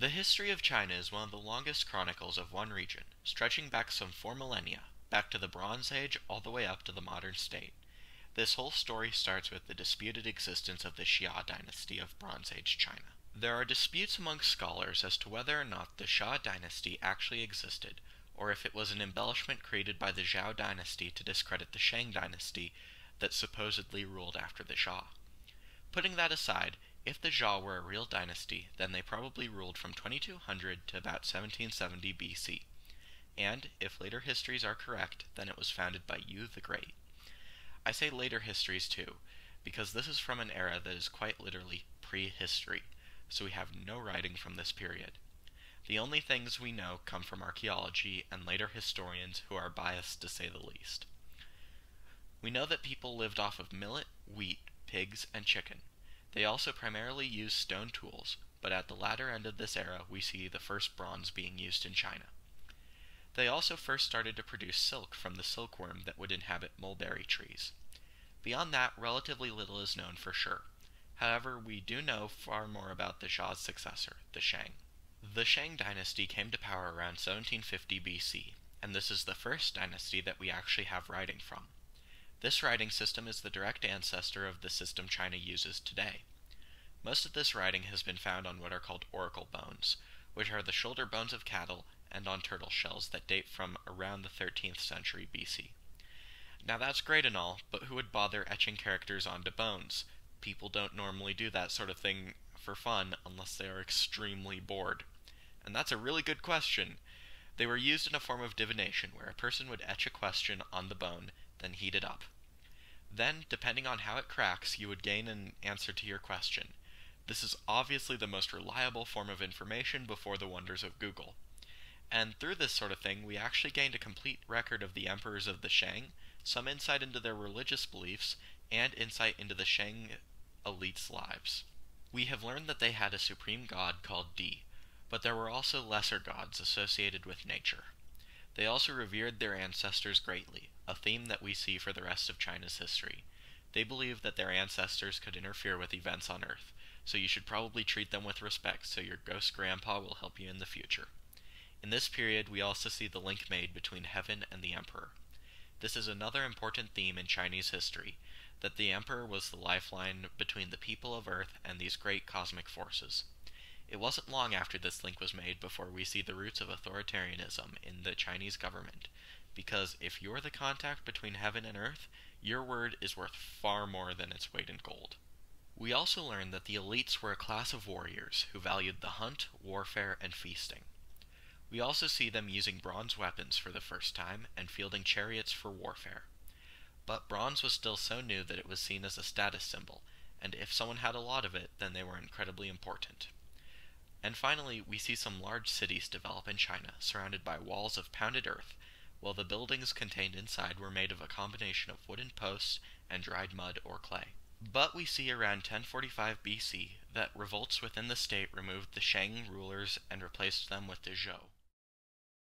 The history of China is one of the longest chronicles of one region, stretching back some 4 millennia, back to the Bronze Age all the way up to the modern state. This whole story starts with the disputed existence of the Xia dynasty of Bronze Age China. There are disputes among scholars as to whether or not the Xia dynasty actually existed, or if it was an embellishment created by the Zhou dynasty to discredit the Shang dynasty that supposedly ruled after the Xia. Putting that aside, if the Zhou were a real dynasty, then they probably ruled from 2200 to about 1770 BC. And, if later histories are correct, then it was founded by Yu the Great. I say later histories too, because this is from an era that is quite literally prehistory, so we have no writing from this period. The only things we know come from archaeology and later historians who are biased to say the least. We know that people lived off of millet, wheat, pigs, and chicken. They also primarily used stone tools, but at the latter end of this era we see the first bronze being used in China. They also first started to produce silk from the silkworm that would inhabit mulberry trees. Beyond that, relatively little is known for sure. However, we do know far more about the Xia's successor, the Shang. The Shang dynasty came to power around 1750 BC, and this is the first dynasty that we actually have writing from. This writing system is the direct ancestor of the system China uses today. Most of this writing has been found on what are called oracle bones, which are the shoulder bones of cattle, and on turtle shells that date from around the 13th century BC. Now that's great and all, but who would bother etching characters onto bones? People don't normally do that sort of thing for fun unless they are extremely bored. And that's a really good question. They were used in a form of divination where a person would etch a question on the bone, then heat it up. Then, depending on how it cracks, you would gain an answer to your question. This is obviously the most reliable form of information before the wonders of Google. And through this sort of thing, we actually gained a complete record of the emperors of the Shang, some insight into their religious beliefs, and insight into the Shang elites' lives. We have learned that they had a supreme god called Di, but there were also lesser gods associated with nature. They also revered their ancestors greatly, a theme that we see for the rest of China's history. They believed that their ancestors could interfere with events on Earth, so you should probably treat them with respect so your ghost grandpa will help you in the future. In this period, we also see the link made between heaven and the emperor. This is another important theme in Chinese history, that the emperor was the lifeline between the people of Earth and these great cosmic forces. It wasn't long after this link was made before we see the roots of authoritarianism in the Chinese government, because if you're the contact between heaven and earth, your word is worth far more than its weight in gold. We also learn that the elites were a class of warriors who valued the hunt, warfare, and feasting. We also see them using bronze weapons for the first time and fielding chariots for warfare. But bronze was still so new that it was seen as a status symbol, and if someone had a lot of it, then they were incredibly important. And finally, we see some large cities develop in China, surrounded by walls of pounded earth, while the buildings contained inside were made of a combination of wooden posts and dried mud or clay. But we see around 1045 BC that revolts within the state removed the Shang rulers and replaced them with the Zhou.